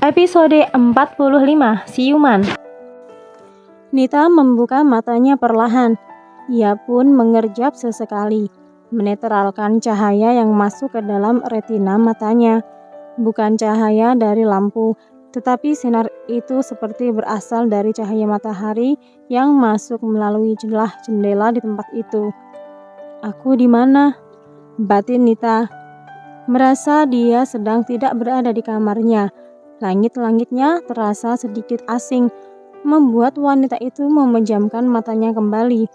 Episode 45, Siuman. Nita membuka matanya perlahan. Ia pun mengerjap sesekali, menetralkan cahaya yang masuk ke dalam retina matanya. Bukan cahaya dari lampu, tetapi sinar itu seperti berasal dari cahaya matahari yang masuk melalui celah jendela di tempat itu. Aku di mana? Batin Nita. Merasa dia sedang tidak berada di kamarnya. Langit-langitnya terasa sedikit asing, membuat wanita itu memejamkan matanya kembali.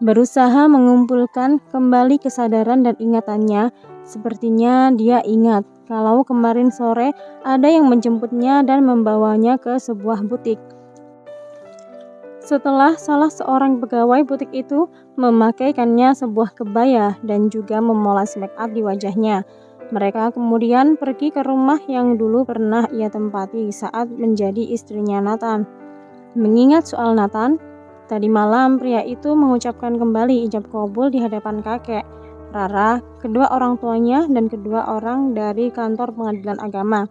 Berusaha mengumpulkan kembali kesadaran dan ingatannya, sepertinya dia ingat kalau kemarin sore ada yang menjemputnya dan membawanya ke sebuah butik. Setelah salah seorang pegawai butik itu memakaikannya sebuah kebaya dan juga memoles make up di wajahnya. Mereka kemudian pergi ke rumah yang dulu pernah ia tempati saat menjadi istrinya Nathan. Mengingat soal Nathan, tadi malam pria itu mengucapkan kembali ijab kabul di hadapan kakek, Rara, kedua orang tuanya dan kedua orang dari kantor pengadilan agama.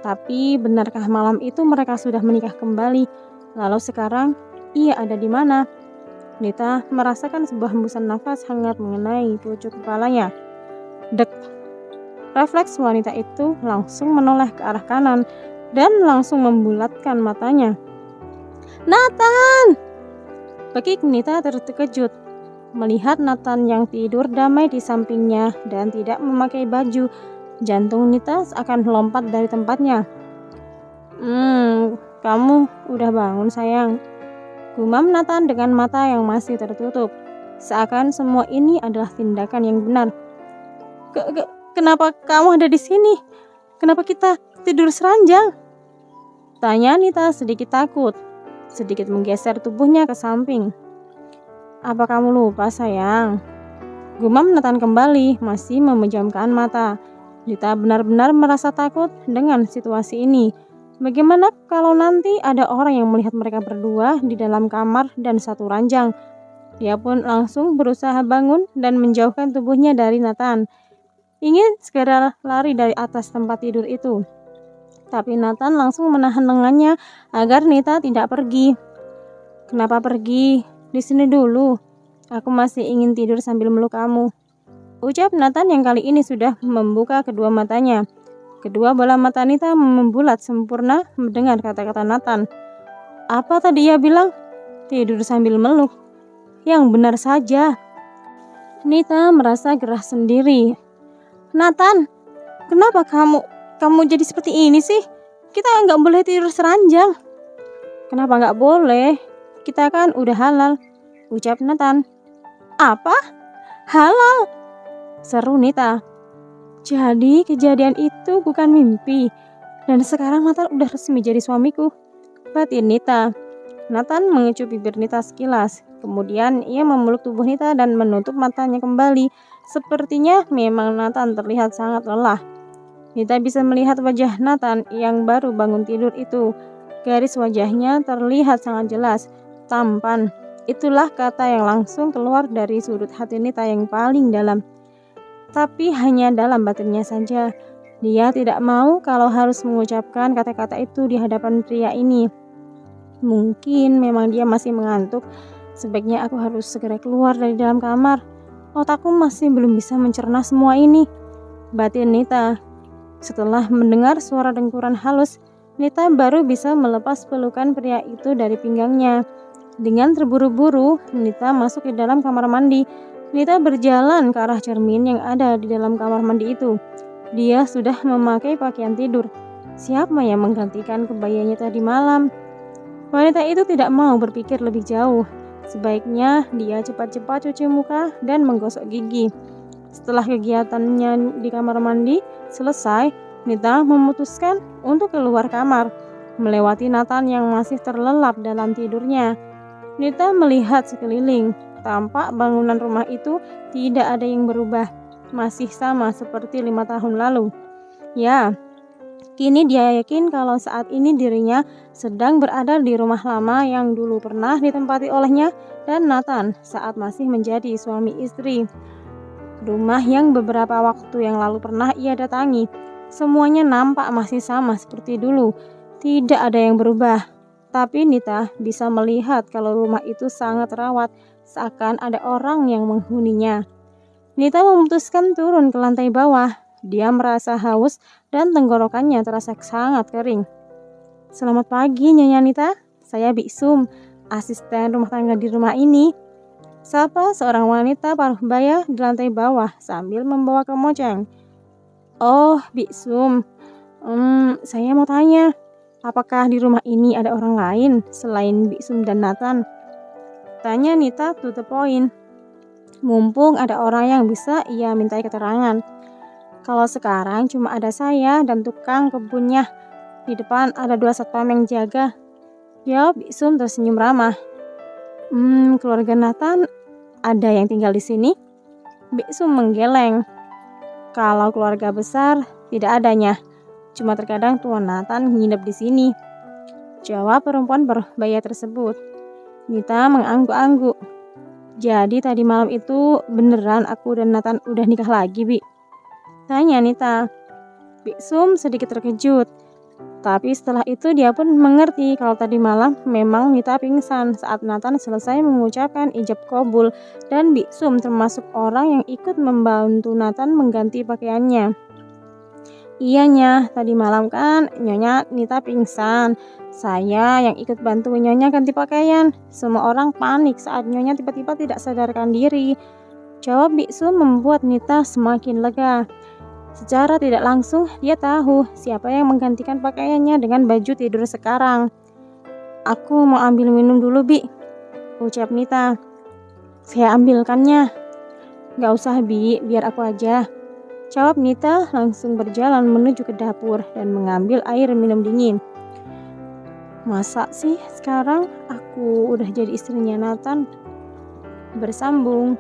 Tapi benarkah malam itu mereka sudah menikah kembali? Lalu sekarang ia ada di mana? Nita merasakan sebuah hembusan nafas hangat mengenai pucuk kepalanya. Dek. Refleks wanita itu langsung menoleh ke arah kanan dan langsung membulatkan matanya. Nathan! Bekik Nita terkejut melihat Nathan yang tidur damai di sampingnya dan tidak memakai baju. Jantung Nita seakan lompat dari tempatnya. Kamu udah bangun sayang. Gumam Nathan dengan mata yang masih tertutup. Seakan semua ini adalah tindakan yang benar. Kenapa kamu ada di sini? Kenapa kita tidur seranjang? Tanya Nita sedikit takut, sedikit menggeser tubuhnya ke samping. Apa kamu lupa sayang? Gumam Nathan kembali, masih memejamkan mata. Nita benar-benar merasa takut dengan situasi ini. Bagaimana kalau nanti ada orang yang melihat mereka berdua di dalam kamar dan satu ranjang? Dia pun langsung berusaha bangun dan menjauhkan tubuhnya dari Nathan. Ingin segera lari dari atas tempat tidur itu. Tapi Nathan langsung menahan lengannya agar Nita tidak pergi. Kenapa pergi? Di sini dulu. Aku masih ingin tidur sambil meluk kamu. Ucap Nathan yang kali ini sudah membuka kedua matanya. Kedua bola mata Nita membulat sempurna mendengar kata-kata Nathan. Apa tadi ia bilang? Tidur sambil meluk. Yang benar saja. Nita merasa gerah sendiri. Nathan, kenapa kamu jadi seperti ini sih? Kita nggak boleh tidur seranjang. Kenapa nggak boleh? Kita kan udah halal, ucap Nathan. Apa? Halal? Seru Nita. Jadi kejadian itu bukan mimpi. Dan sekarang Nathan udah resmi jadi suamiku, batin Nita. Nathan mengecup bibir Nita sekilas. Kemudian ia memeluk tubuh Nita dan menutup matanya kembali. Sepertinya memang Nathan terlihat sangat lelah. Nita bisa melihat wajah Nathan yang baru bangun tidur itu. Garis wajahnya terlihat sangat jelas, tampan. Itulah kata yang langsung keluar dari sudut hati Nita yang paling dalam. Tapi hanya dalam batinnya saja. Dia tidak mau kalau harus mengucapkan kata-kata itu di hadapan pria ini. Mungkin memang dia masih mengantuk. Sebaiknya aku harus segera keluar dari dalam kamar. Otakku masih belum bisa mencerna semua ini, batin Nita. Setelah mendengar suara dengkuran halus, Nita baru bisa melepas pelukan pria itu dari pinggangnya. Dengan terburu-buru, Nita masuk ke dalam kamar mandi. Nita berjalan ke arah cermin yang ada di dalam kamar mandi itu. Dia sudah memakai pakaian tidur. Siapa yang menggantikan kebayanya tadi malam? Wanita itu tidak mau berpikir lebih jauh. Sebaiknya dia cepat-cepat cuci muka dan menggosok gigi. Setelah kegiatannya di kamar mandi selesai, Nita memutuskan untuk keluar kamar, melewati Nathan yang masih terlelap dalam tidurnya. Nita melihat sekeliling. Tampak bangunan rumah itu tidak ada yang berubah, masih sama seperti 5 tahun lalu. Ya, kini dia yakin kalau saat ini dirinya sedang berada di rumah lama yang dulu pernah ditempati olehnya dan Nathan saat masih menjadi suami istri. Rumah yang beberapa waktu yang lalu pernah ia datangi. Semuanya nampak masih sama seperti dulu. Tidak ada yang berubah. Tapi Nita bisa melihat kalau rumah itu sangat rawat, seakan ada orang yang menghuninya. Nita memutuskan turun ke lantai bawah. Dia merasa haus dan tenggorokannya terasa sangat kering. Selamat pagi Nyonya Nita, saya Biksum, asisten rumah tangga di rumah ini. Sapa seorang wanita paruh baya di lantai bawah sambil membawa kemoceng. Oh, Biksum, saya mau tanya, apakah di rumah ini ada orang lain selain Biksum dan Nathan? Tanya Nita to the point. Mumpung ada orang yang bisa ia mintai keterangan. Kalau sekarang cuma ada saya dan tukang kebunnya. Di depan ada 2 satpam yang jaga. Jawab Biksum tersenyum ramah. Keluarga Nathan ada yang tinggal di sini? Biksum menggeleng. Kalau keluarga besar, tidak adanya. Cuma terkadang Tuan Nathan nginep di sini. Jawab perempuan berbaya tersebut. Nita mengangguk-angguk. Jadi tadi malam itu beneran aku dan Nathan udah nikah lagi, Bi? Tanya Nita. Biksum sedikit terkejut. Tapi setelah itu dia pun mengerti kalau tadi malam memang Nita pingsan saat Nathan selesai mengucapkan ijab kabul dan Biksum termasuk orang yang ikut membantu Nathan mengganti pakaiannya. Iyanya, tadi malam kan Nyonya Nita pingsan. Saya yang ikut bantu Nyonya ganti pakaian. Semua orang panik saat Nyonya tiba-tiba tidak sadarkan diri. Jawab Biksum membuat Nita semakin lega. Secara tidak langsung, dia tahu siapa yang menggantikan pakaiannya dengan baju tidur sekarang. Aku mau ambil minum dulu, Bi, ucap Nita. Saya ambilkannya. Gak usah, Bi, biar aku aja. Jawab Nita langsung berjalan menuju ke dapur dan mengambil air minum dingin. Masa sih sekarang aku udah jadi istrinya Nathan? Bersambung.